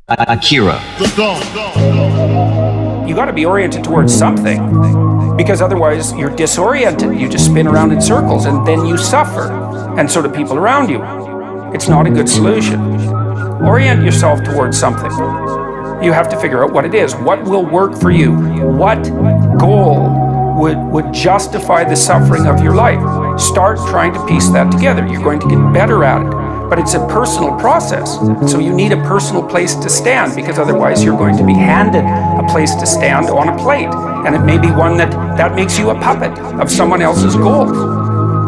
Akira The Don. You got to be oriented towards something, because otherwise you're disoriented. You just spin around in circles and then you suffer, and so do people around you. It's not a good solution. Orient yourself towards something. You have to figure out what it is. What will work for you? What goal would justify the suffering of your life? Start trying to piece that together. You're going to get better at it. But it's a personal process. So you need a personal place to stand, because otherwise you're going to be handed a place to stand on a plate. And it may be one that makes you a puppet of someone else's goal.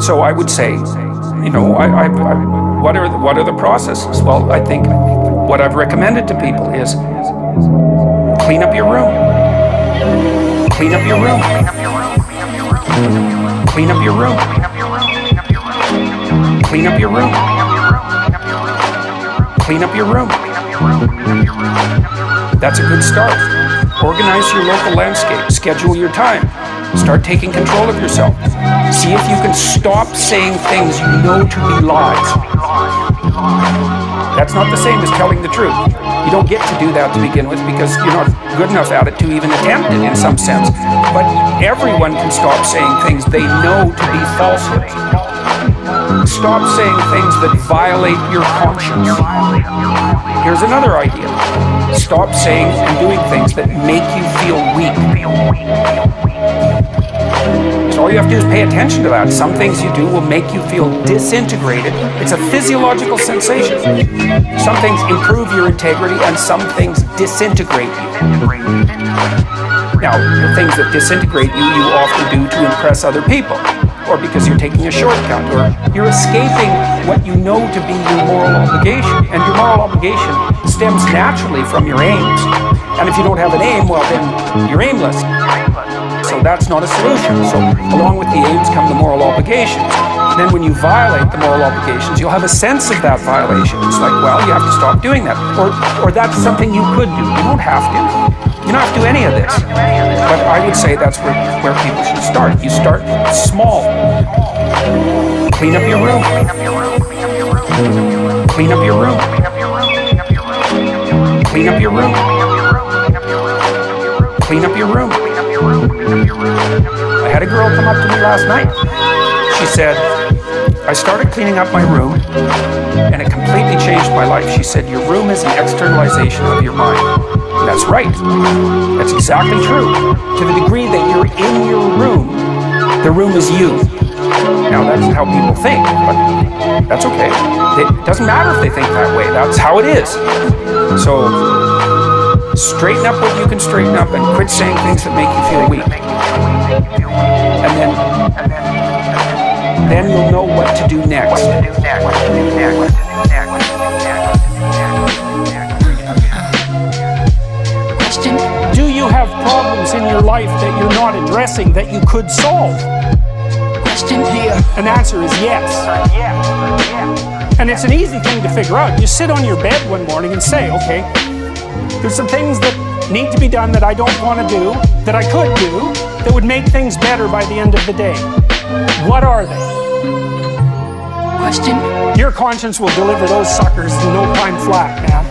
So I would say, you know, what are the processes? Well, I think what I've recommended to people is clean up your room. Clean up your room. Clean up your room. Clean up your room. Clean up your room. That's a good start. Organize your local landscape. Schedule your time. Start taking control of yourself. See if you can stop saying things you know to be lies. That's not the same as telling the truth. You don't get to do that to begin with, because you're not good enough at it to even attempt it in some sense. But everyone can stop saying things they know to be falsehoods. Stop saying things that violate your conscience. Here's another idea. Stop saying and doing things that make you feel weak. So all you have to do is pay attention to that. Some things you do will make you feel disintegrated. It's a physiological sensation. Some things improve your integrity and some things disintegrate you. Now, the things that disintegrate you, you often do to impress other people, or because you're taking a shortcut, or you're escaping what you know to be your moral obligation. And your moral obligation stems naturally from your aims. And if you don't have an aim, well then you're aimless. So that's not a solution. So along with the aims come the moral obligations. Then when you violate the moral obligations, you'll have a sense of that violation. It's like, well, you have to stop doing that. Or that's something you could do. You don't have to. You don't have to do any of this. But I would say that's where people should start. You start small. Clean up your room. Clean up your room. Clean up your room. Clean up your room. I had a girl come up to me last night. She said, I started cleaning up my room and it completely changed my life. She said, your room is an externalization of your mind. And that's right. That's exactly true. To the degree that you're in your room, the room is you. Now that's how people think, but that's okay. It doesn't matter if they think that way. That's how it is. So straighten up what you can straighten up and quit saying things that make you feel weak. And then you'll know what to do next. Question. Do you have problems in your life that you're not addressing that you could solve? Question. An answer is yes. And it's an easy thing to figure out. You sit on your bed one morning and say, okay, there's some things that need to be done that I don't want to do, that I could do, that would make things better by the end of the day. What are they? Question. Your conscience will deliver those suckers in no time flat, man.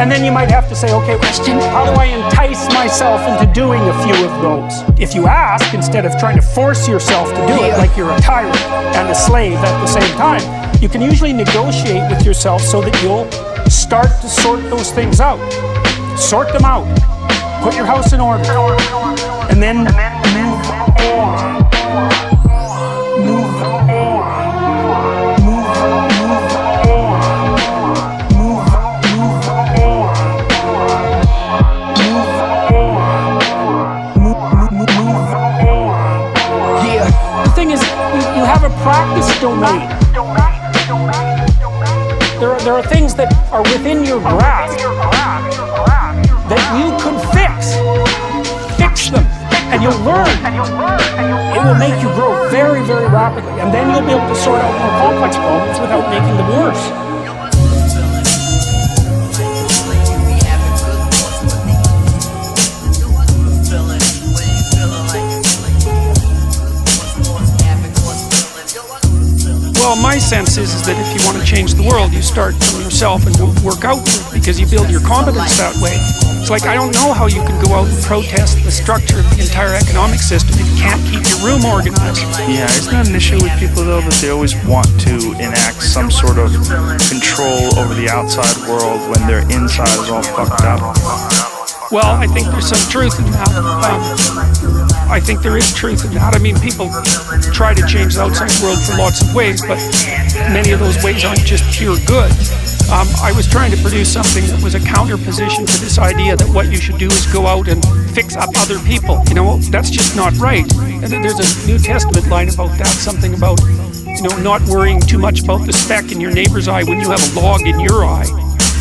And then you might have to say, okay, question, how do I entice myself into doing a few of those? If you ask, instead of trying to force yourself to do it like you're a tyrant and a slave at the same time, you can usually negotiate with yourself so that you'll start to sort those things out. Sort them out. Put your house in order. And then move on. Move on. Move on. Move on. Yeah. The thing is, you have a practice domain. There are things that are within your grasp that you could fix. Fix them, and you'll learn. It will make you grow very, very rapidly, and then you'll be able to sort out more complex problems without making them worse. Well, my sense is that if you want to change the world, you start from yourself and work out because you build your competence that way. It's like, I don't know how you can go out and protest the structure of the entire economic system if you can't keep your room organized. Yeah, isn't that an issue with people though, that they always want to enact some sort of control over the outside world when their inside is all fucked up? Well, I think there's some truth in that. I think there is truth in that. I mean, people try to change the outside world for lots of ways, but many of those ways aren't just pure good. I was trying to produce something that was a counterposition to this idea that what you should do is go out and fix up other people. You know, that's just not right. And there's a New Testament line about that, something about, you know, not worrying too much about the speck in your neighbor's eye when you have a log in your eye.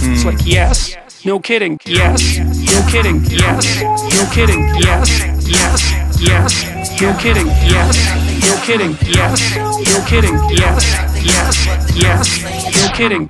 It's like, yes, no kidding, yes, no kidding, yes, no kidding, yes, yes, yes, no kidding, yes, no kidding, yes, no kidding, yes, yes, yes, no kidding.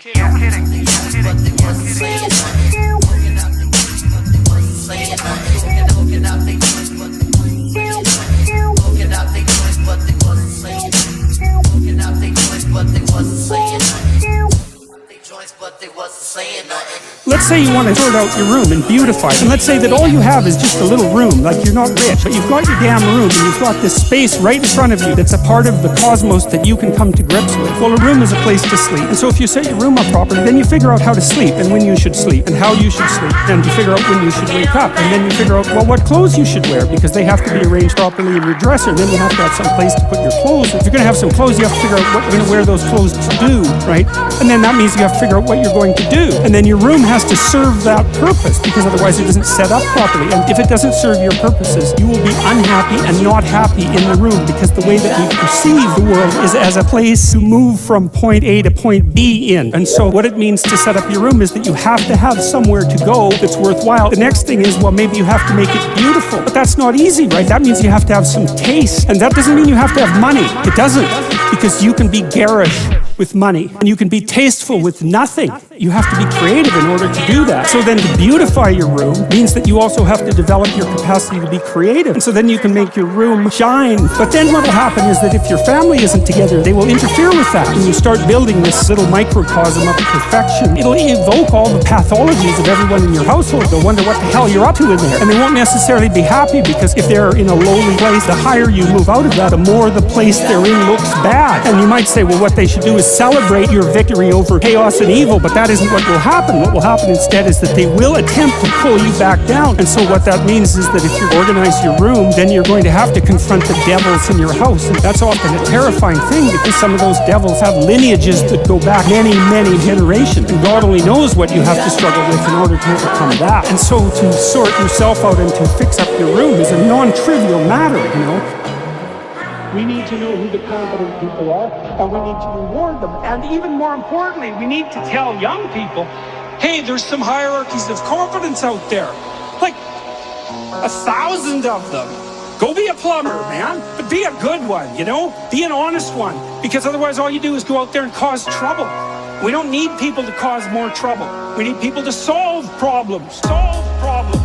Let's say you want to sort out your room and beautify it. And let's say that all you have is just a little room, like you're not rich, but you've got your damn room and you've got this space right in front of you that's a part of the cosmos that you can come to grips with. Well, a room is a place to sleep. And so if you set your room up properly, then you figure out how to sleep and when you should sleep and how you should sleep. And you figure out when you should wake up. And then you figure out, well, what clothes you should wear because they have to be arranged properly in your dresser. And then you have to have some place to put your clothes. If you're going to have some clothes, you have to figure out what you're going to wear those clothes to do, right? And then that means you have to figure out what you're going to do. And then your room has to serve that purpose because otherwise it doesn't set up properly. And if it doesn't serve your purposes, you will be unhappy and not happy in the room because the way that we perceive the world is as a place to move from point A to point B in. And so what it means to set up your room is that you have to have somewhere to go that's worthwhile. The next thing is, well, maybe you have to make it beautiful. But that's not easy, right? That means you have to have some taste. And that doesn't mean you have to have money. It doesn't. Because you can be garish with money and you can be tasteful with nothing. You have to be creative in order to do that. So then to beautify your room means that you also have to develop your capacity to be creative. And so then you can make your room shine. But then what will happen is that if your family isn't together, they will interfere with that. And you start building this little microcosm of perfection. It'll evoke all the pathologies of everyone in your household. They'll wonder what the hell you're up to in there. And they won't necessarily be happy because if they're in a lowly place, the higher you move out of that, the more the place they're in looks bad. And you might say, well, what they should do is celebrate your victory over chaos and evil, but that isn't what will happen. What will happen instead is that they will attempt to pull you back down. And so what that means is that if you organize your room, then you're going to have to confront the devils in your house. And that's often a terrifying thing because some of those devils have lineages that go back many, many generations. And God only knows what you have to struggle with in order to overcome that. And so to sort yourself out and to fix up your room is a non-trivial matter, you know. We need to know who the competent people are, and we need to reward them. And even more importantly, we need to tell young people, hey, there's some hierarchies of competence out there. Like 1,000 of them. Go be a plumber, man. But be a good one, you know? Be an honest one. Because otherwise all you do is go out there and cause trouble. We don't need people to cause more trouble. We need people to solve problems. Solve problems.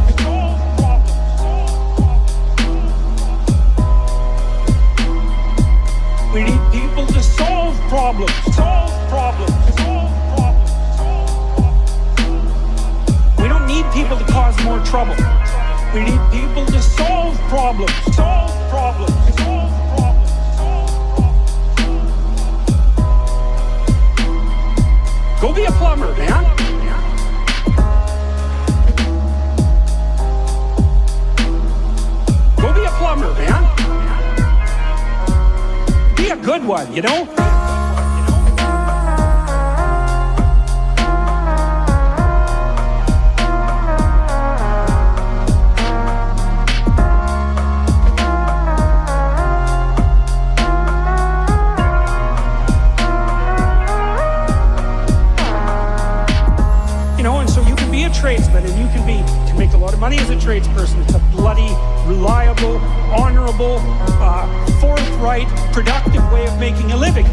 We need people to solve problems. Solve problems. Solve problems. We don't need people to cause more trouble. We need people to solve problems. Solve problems. Solve problems. Go be a plumber, man. Go be a plumber, man. Be a good one, you know? You know, and so you can be a tradesman and you can make a lot of money as a tradesperson. It's a bloody, reliable, honorable, forthright, productive way of making a living.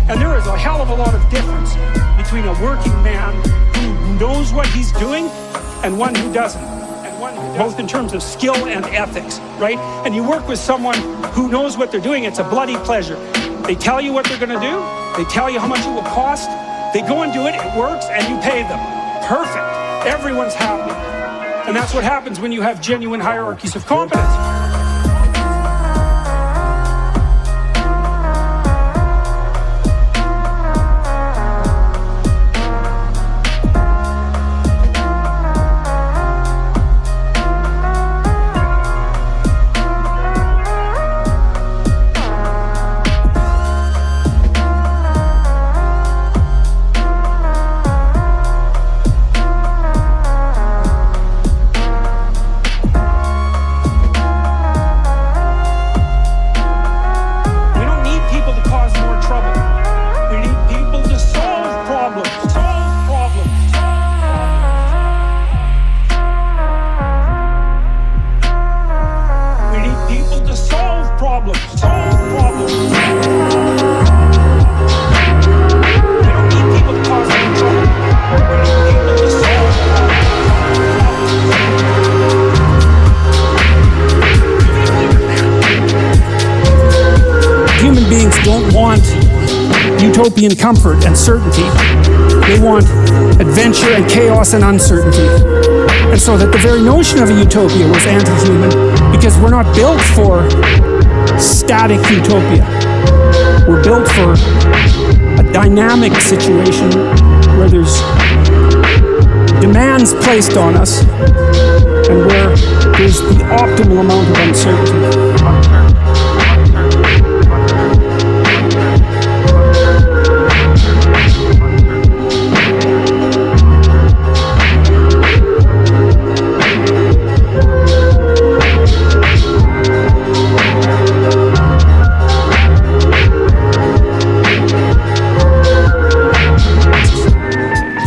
And there is a hell of a lot of difference between a working man who knows what he's doing and one who doesn't. both in terms of skill and ethics, right? And you work with someone who knows what they're doing. It's a bloody pleasure. They tell you what they're going to do. They tell you how much it will cost. They go and do it. It works, and you pay them. Perfect. Everyone's happy. And that's what happens when you have genuine hierarchies of competence. Utopian comfort and certainty. They want adventure and chaos and uncertainty. And so that the very notion of a utopia was anti-human, because we're not built for static utopia. We're built for a dynamic situation where there's demands placed on us and where there's the optimal amount of uncertainty.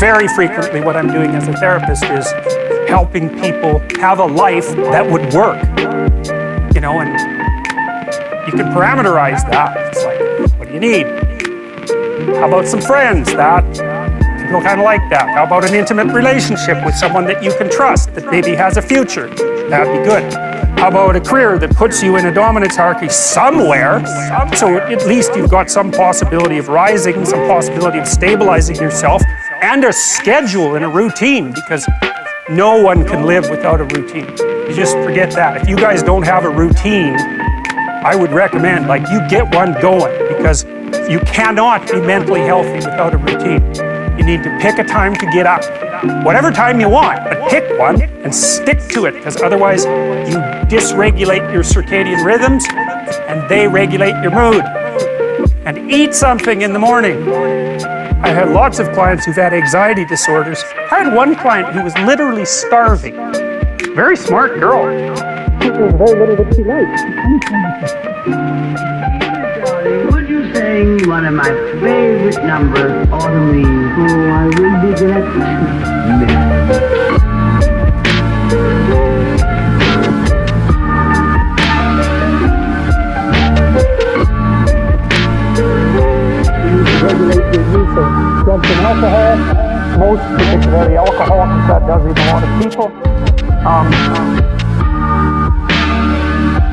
Very frequently what I'm doing as a therapist is helping people have a life that would work, you know, and you can parameterize that. It's like, what do you need? How about some friends? That people kind of like that. How about an intimate relationship with someone that you can trust, that maybe has a future? That'd be good. How about a career that puts you in a dominance hierarchy somewhere, so at least you've got some possibility of rising, some possibility of stabilizing yourself, and a schedule and a routine, because no one can live without a routine. You just forget that. If you guys don't have a routine, I would recommend, like, you get one going, because you cannot be mentally healthy without a routine. You need to pick a time to get up, whatever time you want, but pick one and stick to it, because otherwise you dysregulate your circadian rhythms and they regulate your mood. And eat something in the morning. I had lots of clients who've had anxiety disorders. I had one client who was literally starving. Very smart girl. There's very little that she likes. Darling, would you sing one of my favorite numbers, Autumn Leaves? Oh, I will be glad. Regulate your use of drugs and alcohol. Most, particularly alcohol, because that does in a lot of people.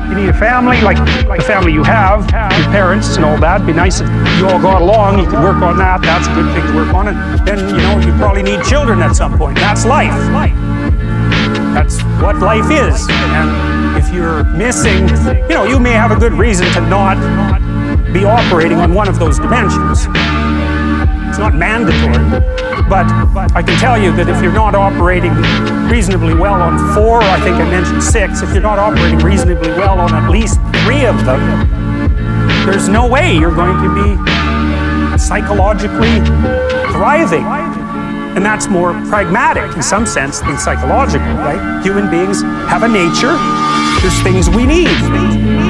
You need a family, like the family you have, your parents and all that. It'd be nice if you all got along, you could work on that. That's a good thing to work on. And then, you know, you probably need children at some point. That's life. That's what life is. And if you're missing, you know, you may have a good reason to not be operating on one of those dimensions. It's not mandatory, but I can tell you that if you're not operating reasonably well on 4, I think I mentioned 6, if you're not operating reasonably well on at least 3 of them, there's no way you're going to be psychologically thriving. And that's more pragmatic in some sense than psychological, right? Human beings have a nature. There's things we need.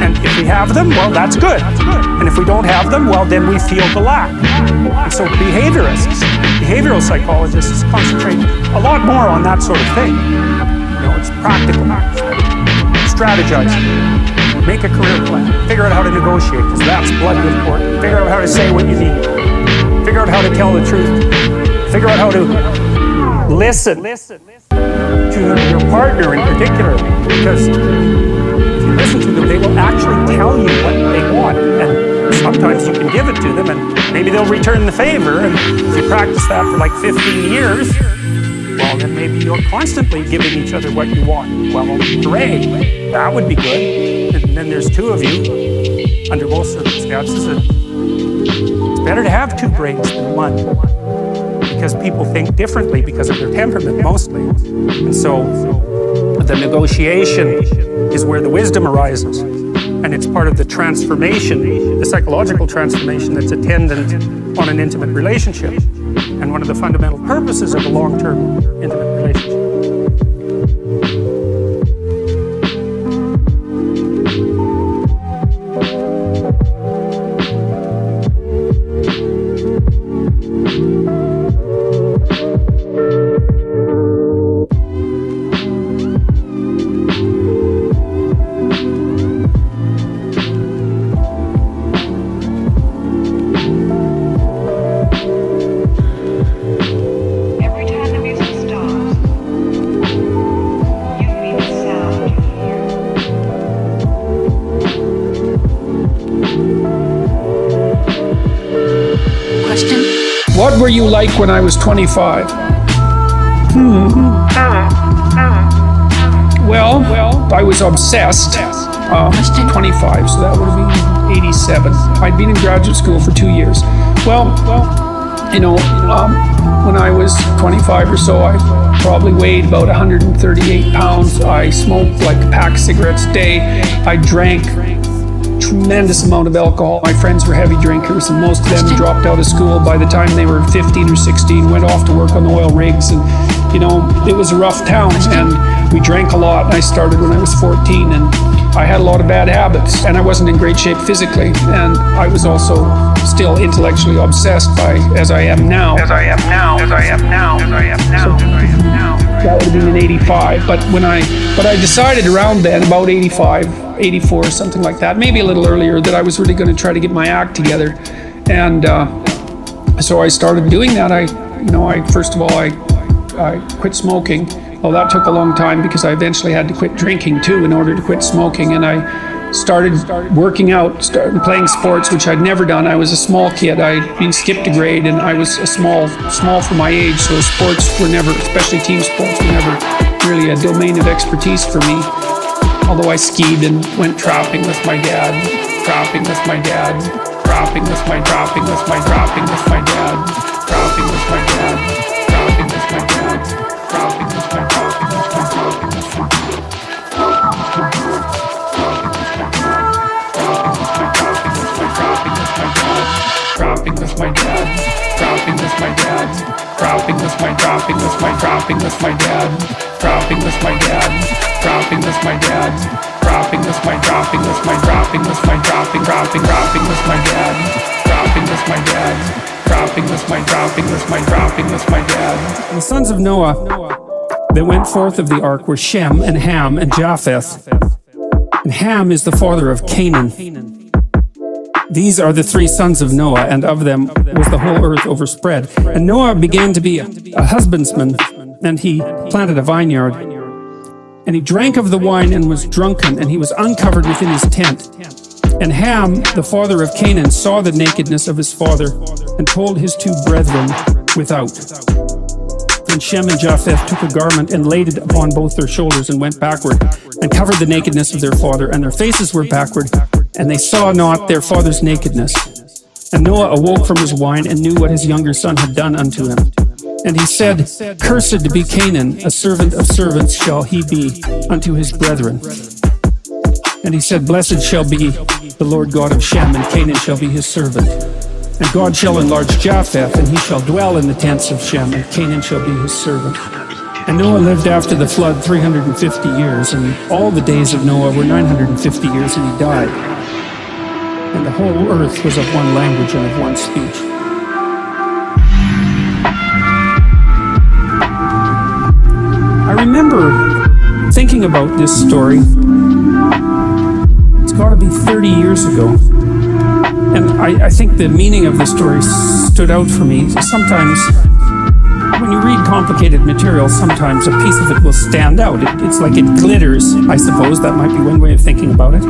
And if we have them, well, that's good. And if we don't have them, well, then we feel the lack. And so behaviorists, behavioral psychologists concentrate a lot more on that sort of thing. You know, it's practical. Strategize. Make a career plan. Figure out how to negotiate, because that's bloody important. Figure out how to say what you need. Figure out how to tell the truth. Figure out how to listen to your partner in particular, because if you listen to them, they will actually tell you what they want, and sometimes you can give it to them, and maybe they'll return the favor, and if you practice that for like 15 years, well, then maybe you're constantly giving each other what you want. Well, hooray, that would be good. And then there's two of you, under most circumstances, and it's better to have two brains than one, because people think differently because of their temperament mostly. And so the negotiation is where the wisdom arises. And it's part of the transformation, the psychological transformation that's attendant on an intimate relationship. And one of the fundamental purposes of a long-term intimate relationship. What were you like when I was 25? Well, I was obsessed. 25, so that would have been 87. I'd been in graduate school for 2 years. Well, you know, when I was 25 or so, I probably weighed about 138 pounds. I smoked like a pack of cigarettes a day. I drank tremendous amount of alcohol. My friends were heavy drinkers, and most of them dropped out of school by the time they were 15 or 16, went off to work on the oil rigs, and you know, it was a rough town, and we drank a lot. And I started when I was 14, and I had a lot of bad habits, and I wasn't in great shape physically, and I was also still intellectually obsessed by, as I am now. So that would have been in 85, but I decided around then, about 85, 84, something like that, maybe a little earlier, that I was really going to try to get my act together. And so I started doing that. First of all, I quit smoking. Well, that took a long time because I eventually had to quit drinking too in order to quit smoking. And I started working out, started playing sports, which I'd never done. I was a small kid. I'd been skipped a grade, and I was a small for my age. So sports were never, especially team sports, were never really a domain of expertise for me. Although I skied and went trapping with my dad, trapping with my dad, trapping with my dad, trapping with my dad, trapping with my dad, trapping with my dad, trapping with my dad, trapping with my dropping with my dad, dropping with my dad, dropping with my dropping with my dropping with my dad, dropping with my dad, dropping with my dad, dropping with my dropping with my dropping with my dropping with my dad, dropping with my dad, dropping with my dropping with my dropping with my dad. The sons of Noah that went forth of the ark were Shem and Ham and Japheth. And Ham is the father of Canaan. These are the three sons of Noah, and of them was the whole earth overspread. And Noah began to be a husbandman, and he planted a vineyard. And he drank of the wine and was drunken, and he was uncovered within his tent. And Ham, the father of Canaan, saw the nakedness of his father, and told his two brethren without. Then Shem and Japheth took a garment and laid it upon both their shoulders, and went backward, and covered the nakedness of their father, and their faces were backward, and they saw not their father's nakedness. And Noah awoke from his wine, and knew what his younger son had done unto him. And he said, Cursed be Canaan, a servant of servants shall he be unto his brethren. And he said, Blessed shall be the Lord God of Shem, and Canaan shall be his servant. And God shall enlarge Japheth, and he shall dwell in the tents of Shem, and Canaan shall be his servant. And Noah lived after the flood 350 years, and all the days of Noah were 950 years, and he died. And the whole earth was of one language and of one speech. I remember thinking about this story. It's got to be 30 years ago. And I think the meaning of the story stood out for me. Sometimes when you read complicated material, sometimes a piece of it will stand out. It's like it glitters, I suppose. That might be one way of thinking about it.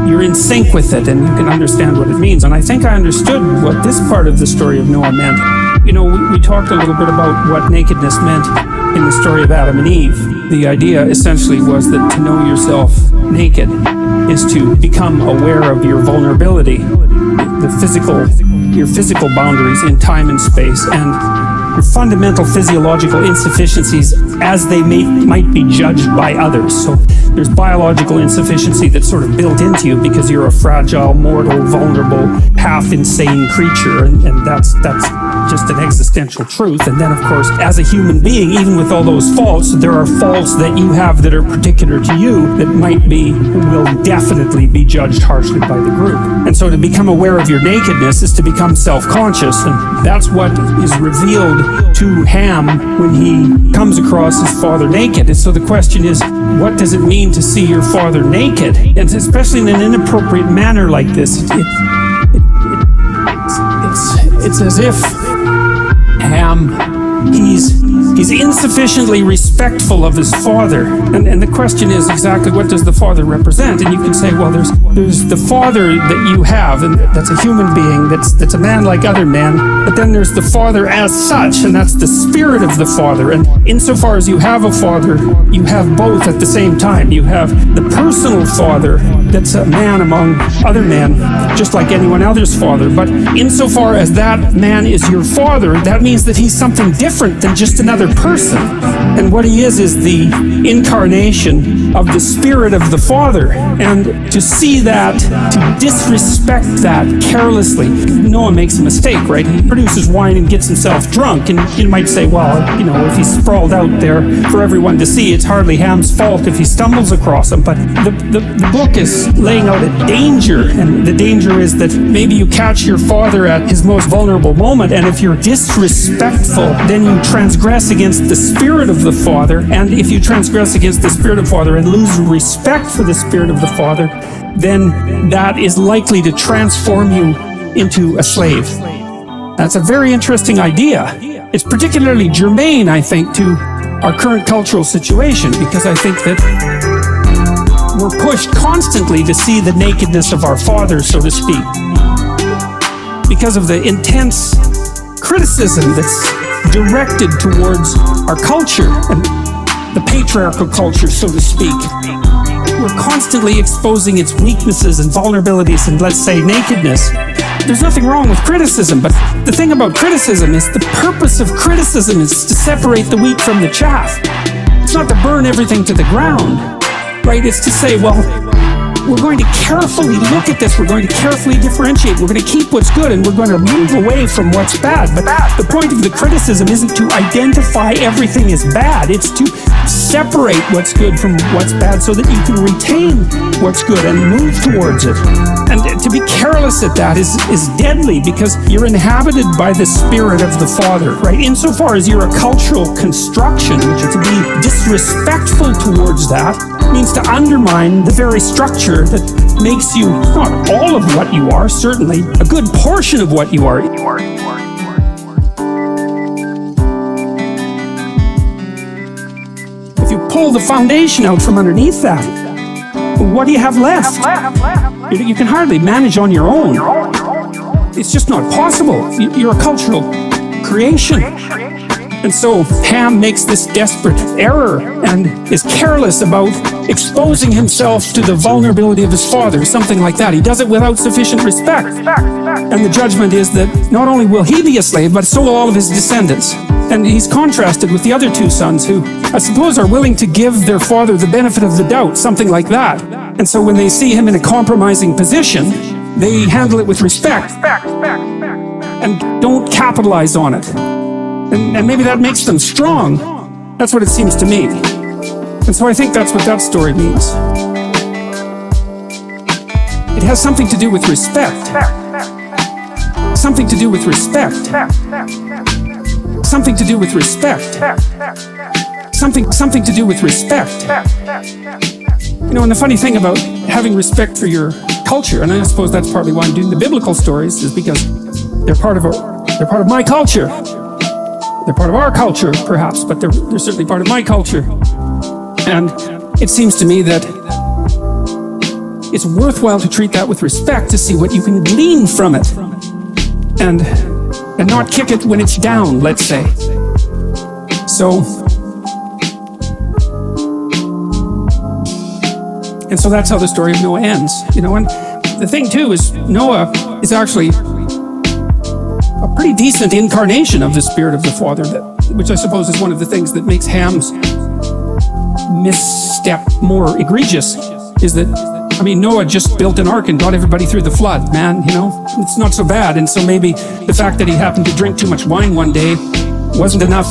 You're in sync with it and you can understand what it means. And I think I understood what this part of the story of Noah meant. You know, we talked a little bit about what nakedness meant in the story of Adam and Eve. The idea essentially was that to know yourself naked is to become aware of your vulnerability, your physical boundaries in time and space, and your fundamental physiological insufficiencies as they might be judged by others. So there's biological insufficiency that's sort of built into you because you're a fragile, mortal, vulnerable, half-insane creature, and that's just an existential truth. And then, of course, as a human being, even with all those faults, there are faults that you have that are particular to you that will definitely be judged harshly by the group. And so to become aware of your nakedness is to become self-conscious, and that's what is revealed to Ham when he comes across his father naked. And so the question is, what does it mean to see your father naked? And especially in an inappropriate manner like this, it's as if Ham, he's insufficiently respectful of his father. And the question is exactly, what does the father represent? And you can say, well, there's the father that you have, and that's a human being, that's a man like other men, but then there's the father as such, and that's the spirit of the father. And insofar as you have a father, you have both at the same time. You have the personal father that's a man among other men, just like anyone else's father. But insofar as that man is your father, that means that he's something different than just another person. And what he is the incarnation of the spirit of the father. And to see that, to disrespect that carelessly, Noah makes a mistake, right? He produces wine and gets himself drunk, and you might say, well, you know, if he's sprawled out there for everyone to see, it's hardly Ham's fault if he stumbles across him. But the book is laying out a danger, and the danger is that maybe you catch your father at his most vulnerable moment, and if you're disrespectful, then you transgress against the spirit of the father. And if you transgress against the spirit of the father and lose respect for the spirit of the father, then that is likely to transform you into a slave. That's a very interesting idea. It's particularly germane, I think, to our current cultural situation, because I think that we're pushed constantly to see the nakedness of our father, so to speak, because of the intense criticism that's directed towards our culture and the patriarchal culture, so to speak. We're constantly exposing its weaknesses and vulnerabilities and, let's say, nakedness. There's nothing wrong with criticism, but the thing about criticism is the purpose of criticism is to separate the wheat from the chaff. It's not to burn everything to the ground, right? It's to say, well, we're going to carefully look at this, we're going to carefully differentiate, we're going to keep what's good, and we're going to move away from what's bad. But the point of the criticism isn't to identify everything as bad, it's to separate what's good from what's bad so that you can retain what's good and move towards it. And to be careless at that is deadly, because you're inhabited by the spirit of the father, right? Insofar as you're a cultural construction, which is to be disrespectful towards that means to undermine the very structure that makes you not all of what you are, certainly a good portion of what you are. If you pull the foundation out from underneath that, what do you have left? You can hardly manage on your own. It's just not possible. You're a cultural creation. And so Ham makes this desperate error and is careless about exposing himself to the vulnerability of his father, something like that. He does it without sufficient respect. And the judgment is that not only will he be a slave, but so will all of his descendants. And he's contrasted with the other two sons who, I suppose, are willing to give their father the benefit of the doubt, something like that. And so when they see him in a compromising position, they handle it with respect and don't capitalize on it. And maybe that makes them strong. That's what it seems to me. And so I think that's what that story means. It has something to do with respect. Something to do with respect. Something to do with respect. Something to do with respect. You know, and the funny thing about having respect for your culture, and I suppose that's partly why I'm doing the biblical stories, is because they're part of my culture. They're part of our culture, perhaps, but they're certainly part of my culture. And it seems to me that it's worthwhile to treat that with respect, to see what you can glean from it, and not kick it when it's down, let's say. And so that's how the story of Noah ends, you know. And the thing too is, Noah is actually a pretty decent incarnation of the spirit of the Father, which I suppose is one of the things that makes Ham's misstep more egregious, is that, I mean, Noah just built an ark and got everybody through the flood, man, you know? It's not so bad. And so maybe the fact that he happened to drink too much wine one day wasn't enough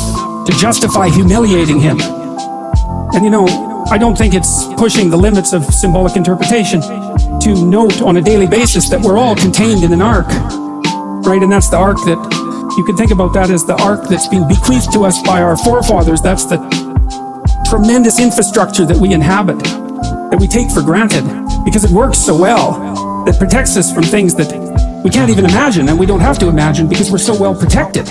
to justify humiliating him. And you know, I don't think it's pushing the limits of symbolic interpretation to note on a daily basis that we're all contained in an ark, right? And that's the ark that, you can think about that as the ark that's been bequeathed to us by our forefathers. That's the tremendous infrastructure that we inhabit, that we take for granted, because it works so well, that protects us from things that we can't even imagine, and we don't have to imagine because we're so well protected.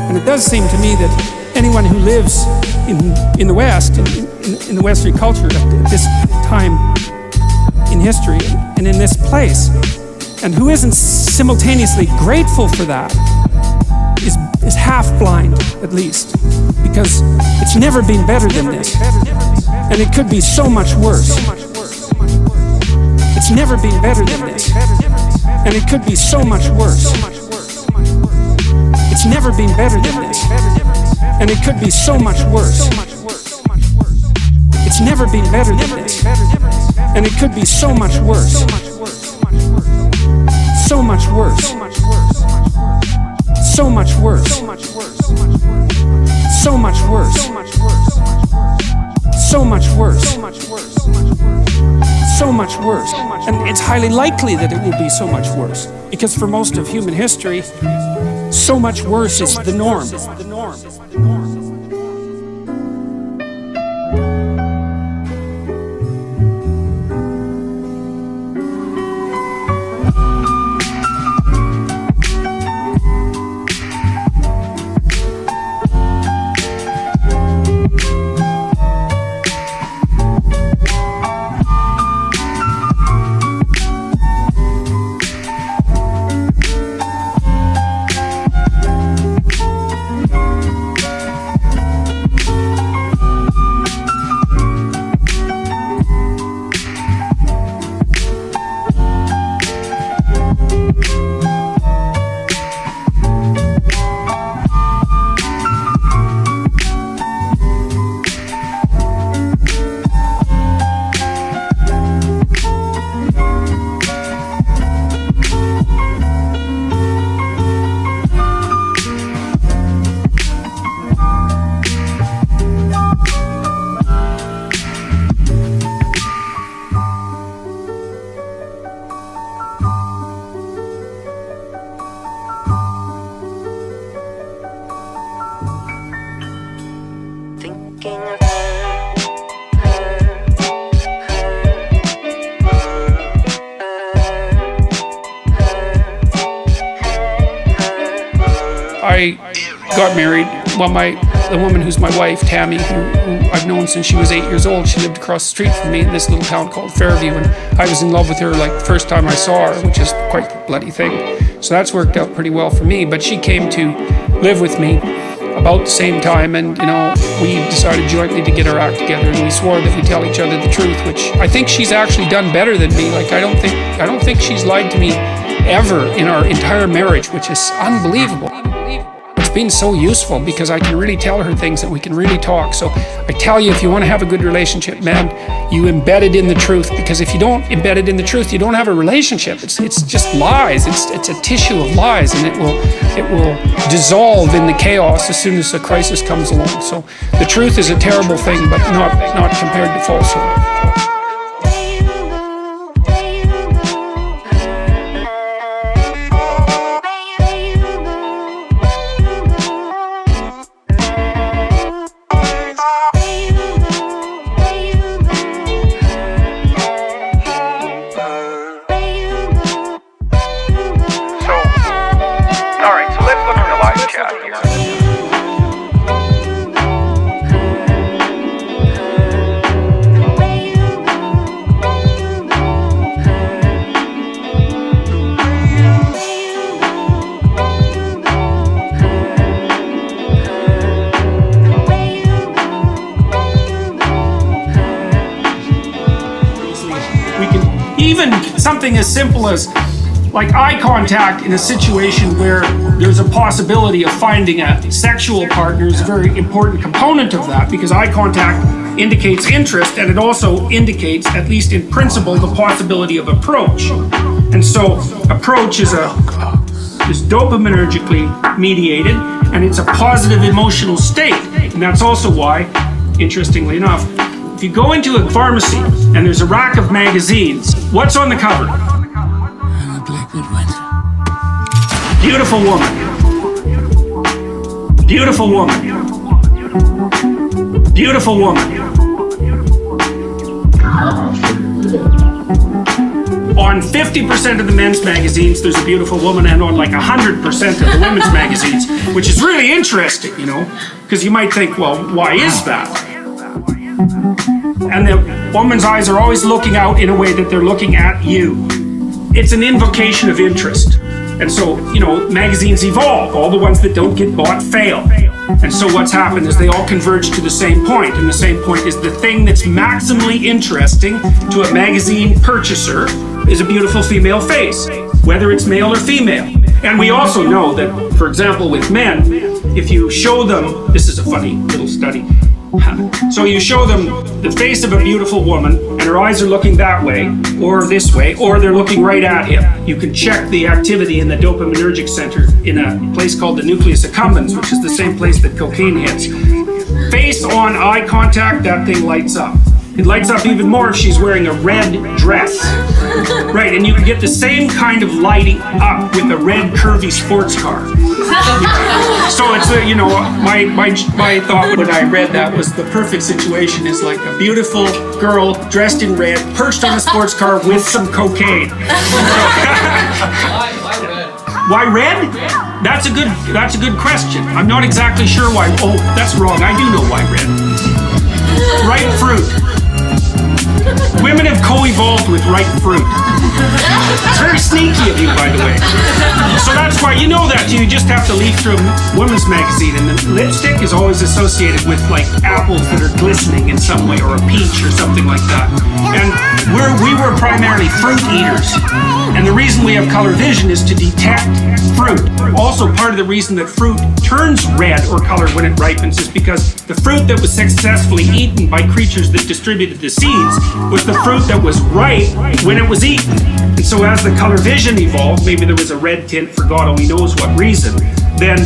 And it does seem to me that anyone who lives in the West, in the Western culture at this time in history and in this place, and who isn't simultaneously grateful for that, is half blind, at least, because it's never been better than this, and it could be so much worse. It's never been better than this, and it could be so much worse. It's never been better than this, and it could be so much worse. It's never been better than this, and it could be so much worse. So much worse. So much worse. So much worse. So much worse. So much worse. And it's highly likely that it will be so much worse, because for most of human history, so much worse is the norm. I got married. Well, the woman who's my wife, Tammy, who I've known since she was 8 years old, she lived across the street from me in this little town called Fairview, and I was in love with her like the first time I saw her, which is quite the bloody thing. So that's worked out pretty well for me. But she came to live with me about the same time, and you know, we decided jointly to get our act together, and we swore that we tell each other the truth, which I think she's actually done better than me. Like I don't think she's lied to me ever in our entire marriage, which is unbelievable. It's been so useful because I can really tell her things and we can really talk. So I tell you, if you want to have a good relationship, man, you embed it in the truth, because if you don't embed it in the truth, you don't have a relationship. It's just lies. It's a tissue of lies, and it will dissolve in the chaos as soon as a crisis comes along. So the truth is a terrible thing, but not compared to falsehood. even something as simple as like eye contact in a situation where there's a possibility of finding a sexual partner is a very important component of that, because eye contact indicates interest, and it also indicates, at least in principle, the possibility of approach. And so approach is dopaminergically mediated, and it's a positive emotional state. And that's also why, interestingly enough, if you go into a pharmacy and there's a rack of magazines, what's on the cover? Beautiful woman. Beautiful woman. Beautiful woman. On 50% of the men's magazines, there's a beautiful woman, and on like 100% of the women's magazines, which is really interesting, you know, because you might think, well, why is that? And the woman's eyes are always looking out in a way that they're looking at you. It's an invocation of interest. And so, you know, magazines evolve. All the ones that don't get bought fail. And so what's happened is they all converge to the same point. And the same point is the thing that's maximally interesting to a magazine purchaser is a beautiful female face, whether it's male or female. And we also know that, for example, with men, if you show them, this is a funny little study. So you show them the face of a beautiful woman, and her eyes are looking that way, or this way, or they're looking right at him. You can check the activity in the dopaminergic center in a place called the nucleus accumbens, which is the same place that cocaine hits. Face on eye contact, that thing lights up. It lights up even more if she's wearing a red dress. Right, and you can get the same kind of lighting up with a red curvy sports car. So it's you know, my thought when I read that was the perfect situation is like a beautiful girl dressed in red, perched on a sports car with some cocaine. Why red? That's a good question. I'm not exactly sure why. Oh, that's wrong. I do know why red. Ripe fruit. Women have co-evolved with ripe fruit. It's very sneaky of you, by the way. So that's why you know that. You just have to leaf through a women's magazine, and the lipstick is always associated with like apples that are glistening in some way, or a peach or something like that. And we were primarily fruit eaters. And the reason we have color vision is to detect fruit. Also, part of the reason that fruit turns red or color when it ripens is because the fruit that was successfully eaten by creatures that distributed the seeds was the fruit that was ripe when it was eaten. And so as the color vision evolved, maybe there was a red tint for God only knows what reason, then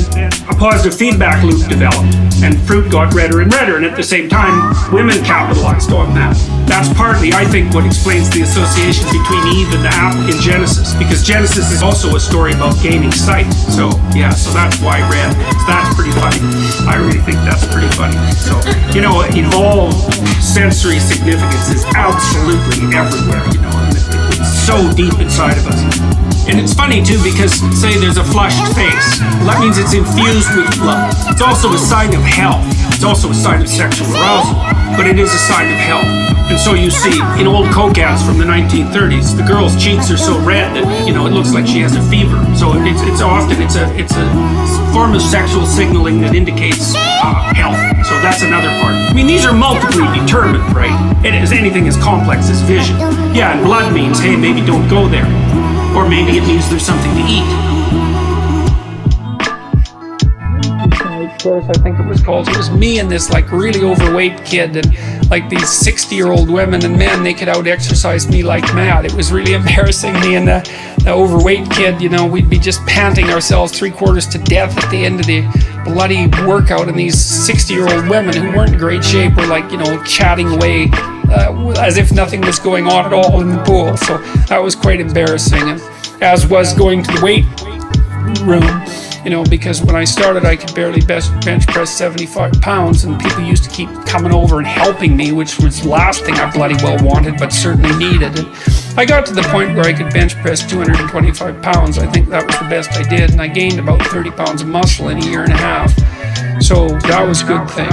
a positive feedback loop developed, and fruit got redder and redder, and at the same time, women capitalized on that. That's partly, I think, what explains the association between Eve and the apple in Genesis, because Genesis is also a story about gaining sight. So, yeah, so that's why red. So that's pretty funny. I really think that's pretty funny. So, you know, evolved sensory significance is absolutely everywhere, you know, and it's so deep inside of us. And it's funny too, because say there's a flushed face, well, that means it's infused with love. It's also a sign of health. It's also a sign of sexual arousal, but it is a sign of health. And so you see in old Coke ads from the 1930s, the girl's cheeks are so red that, you know, it looks like she has a fever. So it's often a form of sexual signaling that indicates health. So that's another part. I mean, these are multiply determined, right? It is anything as complex as vision. Yeah, and blood means, hey, maybe don't go there. Or maybe it means there's something to eat. Birth, I think it was called. It was me and this like really overweight kid, and like these 60-year-old women and men, they could out exercise me like mad. It was really embarrassing. Me and the overweight kid, you know, we'd be just panting ourselves 3/4 to death at the end of the bloody workout, and these 60-year-old women who weren't in great shape were like, you know, chatting away as if nothing was going on at all in the pool. So that was quite embarrassing, and as was going to the weight room. You know, because when I started, I could barely bench press 75 pounds, and people used to keep coming over and helping me, which was the last thing I bloody well wanted, but certainly needed. And I got to the point where I could bench press 225 pounds. I think that was the best I did, and I gained about 30 pounds of muscle in a year and a half. So that was a good thing.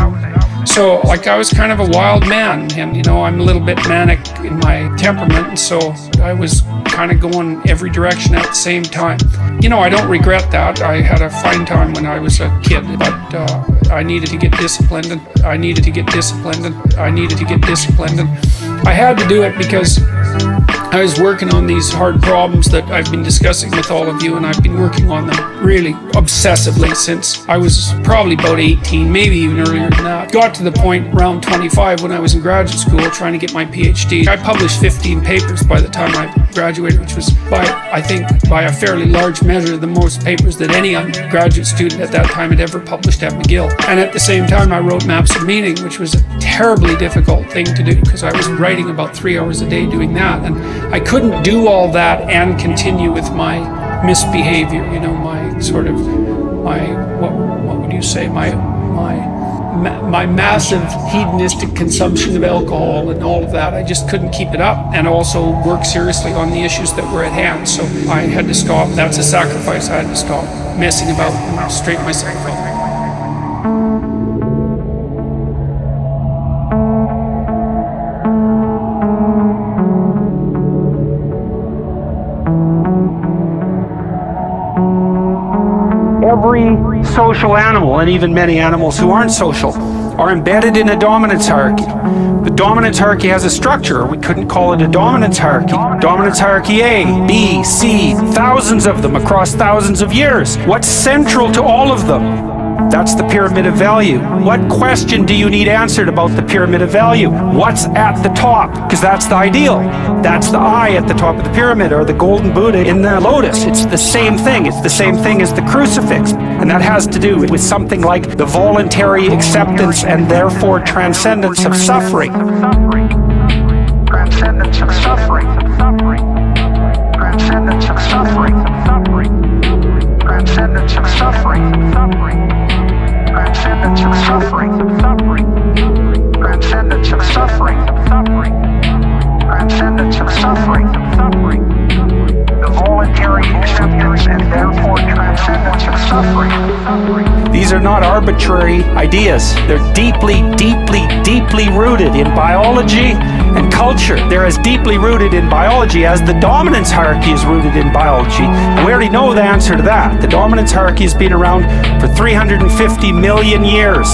So, like, I was kind of a wild man, and, you know, I'm a little bit manic in my temperament, and so I was kind of going every direction at the same time. You know, I don't regret that. I had a fine time when I was a kid, but I needed to get disciplined, and I needed to get disciplined, and I needed to get disciplined, and I had to do it because I was working on these hard problems that I've been discussing with all of you, and I've been working on them really obsessively since I was probably about 18, maybe even earlier than that. Got to the point around 25 when I was in graduate school trying to get my PhD. I published 15 papers by the time I graduated, which was I think by a fairly large measure the most papers that any undergraduate student at that time had ever published at McGill. And at the same time I wrote Maps of Meaning, which was a terribly difficult thing to do because I was writing about 3 hours a day doing that, and I couldn't do all that and continue with my misbehavior, you know, my sort of, what would you say, my massive hedonistic consumption of alcohol and all of that. I just couldn't keep it up and also work seriously on the issues that were at hand. So I had to stop. That's a sacrifice. I had to stop messing about and straighten myself out. Every social animal, and even many animals who aren't social, are embedded in a dominance hierarchy. The dominance hierarchy has a structure. We couldn't call it a dominance hierarchy. Dominance hierarchy A, B, C, thousands of them across thousands of years. What's central to all of them? That's the pyramid of value. What question do you need answered about the pyramid of value? What's at the top? Because that's the ideal. That's the eye at the top of the pyramid, or the golden Buddha in the lotus. It's the same thing. It's the same thing as the crucifix. And that has to do with something like the voluntary acceptance and therefore transcendence of suffering. Transcendence of suffering. Transcendence of suffering. Transcendence of suffering. Transcendence of suffering. Transcendence of suffering. Transcendence of suffering. The voluntary acceptance and therefore transcendence of suffering. These are not arbitrary ideas. They're deeply, deeply, deeply rooted in biology and culture. They're as deeply rooted in biology as the dominance hierarchy is rooted in biology. And we already know the answer to that. The dominance hierarchy has been around for 350 million years.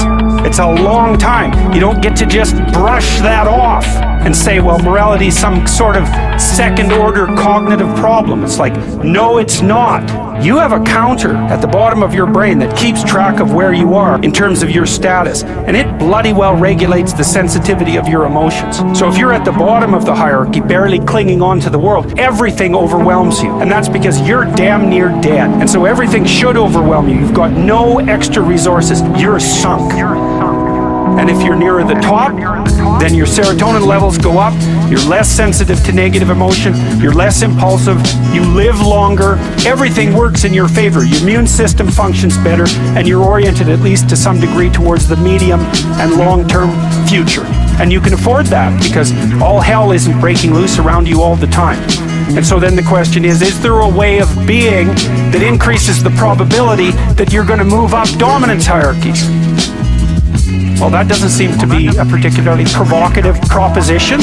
It's a long time. You don't get to just brush that off and say, well, morality is some sort of second order cognitive problem. It's like, no, it's not. You have a counter at the bottom of your brain that keeps track of where you are in terms of your status, and it bloody well regulates the sensitivity of your emotions. So if you're at the bottom of the hierarchy, barely clinging on to the world, everything overwhelms you, and that's because you're damn near dead. And so everything should overwhelm you. You've got no extra resources. You're sunk. And if you're nearer the top, then your serotonin levels go up, you're less sensitive to negative emotion, you're less impulsive, you live longer, everything works in your favor. Your immune system functions better, and you're oriented at least to some degree towards the medium and long-term future. And you can afford that because all hell isn't breaking loose around you all the time. And so then the question is there a way of being that increases the probability that you're going to move up dominance hierarchies? Well, that doesn't seem to be a particularly provocative proposition.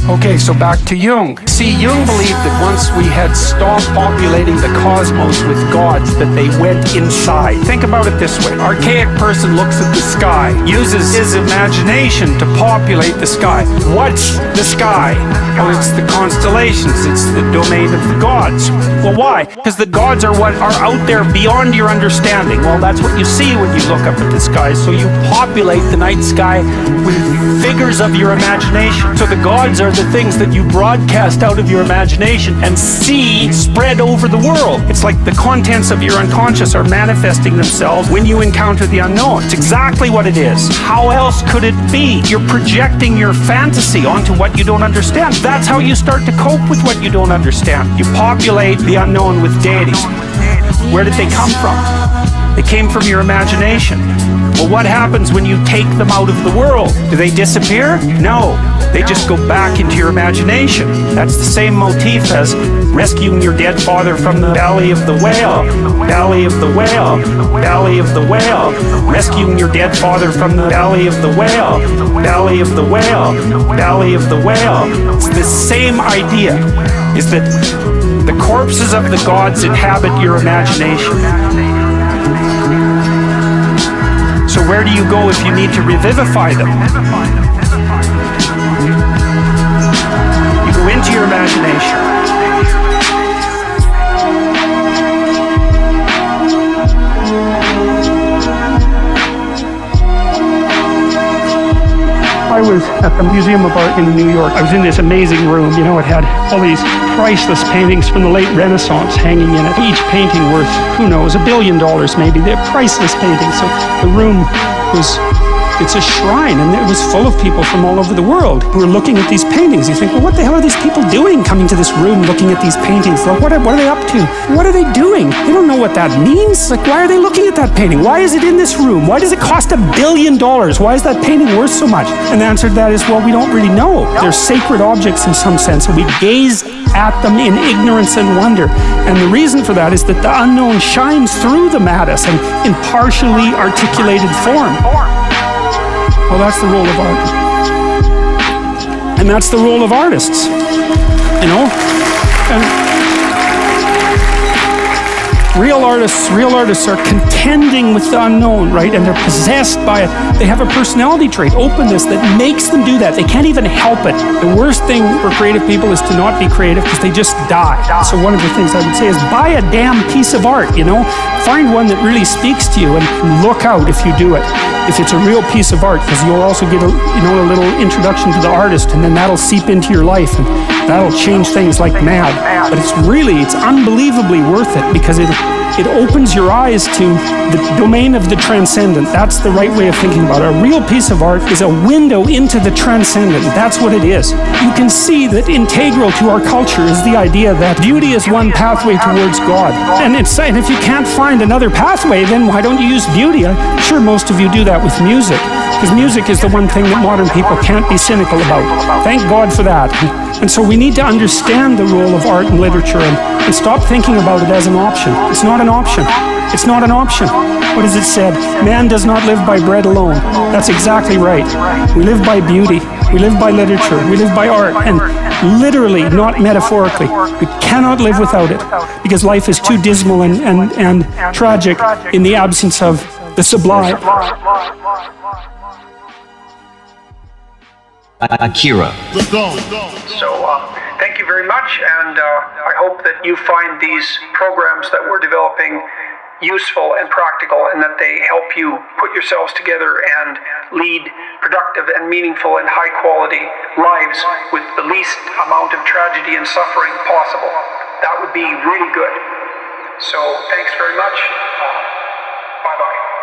Okay, so back to Jung. See, Jung believed that once we had stopped populating the cosmos with gods, that they went inside. Think about it this way. Archaic person looks at the sky, uses his imagination to populate the sky. What's the sky? Well, it's the constellations. It's the domain of the gods. Well, why? Because the gods are what are out there beyond your understanding. Well, that's what you see when you look up at the sky. So you populate the night sky with figures of your imagination. So the gods are the things that you broadcast out of your imagination and see spread over the world. It's like the contents of your unconscious are manifesting themselves when you encounter the unknown. It's exactly what it is. How else could it be? You're projecting your fantasy onto what you don't understand. That's how you start to cope with what you don't understand. You populate the unknown with deities. Where did they come from? They came from your imagination. Well, what happens when you take them out of the world? Do they disappear? No. They just go back into your imagination. That's the same motif as rescuing your dead father from the belly of the whale. Belly of the whale. Belly of the whale. Rescuing your dead father from the belly of the whale. Belly of the whale. Belly of the whale. It's the same idea, is that the corpses of the gods inhabit your imagination. So where do you go if you need to revivify them? to your imagination. I was at the Museum of Art in New York. I was in this amazing room. You know, it had all these priceless paintings from the late Renaissance hanging in it. Each painting worth, who knows, $1 billion maybe. They're priceless paintings. So the room was, it's a shrine, and it was full of people from all over the world who were looking at these paintings. You think, well, what the hell are these people doing coming to this room looking at these paintings? Like, what are they up to? What are they doing? They don't know what that means. Like, why are they looking at that painting? Why is it in this room? Why does it cost $1 billion? Why is that painting worth so much? And the answer to that is, well, we don't really know. They're sacred objects in some sense, and we gaze at them in ignorance and wonder. And the reason for that is that the unknown shines through them at us in partially articulated form. Well, that's the role of art. And that's the role of artists, you know? And real artists are contending with the unknown, right? And they're possessed by it. They have a personality trait, openness, that makes them do that. They can't even help it. The worst thing for creative people is to not be creative because they just die. So one of the things I would say is buy a damn piece of art, you know? Find one that really speaks to you and look out if you do it. If it's a real piece of art, because you'll also get a little introduction to the artist, and then that'll seep into your life, and that'll change things like mad. But it's unbelievably worth it, because it opens your eyes to the domain of the transcendent. That's the right way of thinking about it. A real piece of art is a window into the transcendent. That's what it is. You can see that integral to our culture is the idea that beauty is one pathway towards God. And if you can't find another pathway, then why don't you use beauty? I'm sure most of you do that with music, because music is the one thing that modern people can't be cynical about. Thank God for that. And so we need to understand the role of art and literature and stop thinking about it as an option. It's not an option. It's not an option. What is it said? Man does not live by bread alone. That's exactly right. We live by beauty. We live by literature. We live by art. And literally, not metaphorically. We cannot live without it, because life is too dismal and tragic in the absence of the sublime. Akira. So, thank you very much, and I hope that you find these programs that we're developing useful and practical, and that they help you put yourselves together and lead productive and meaningful and high-quality lives with the least amount of tragedy and suffering possible. That would be really good. So, thanks very much. Bye-bye.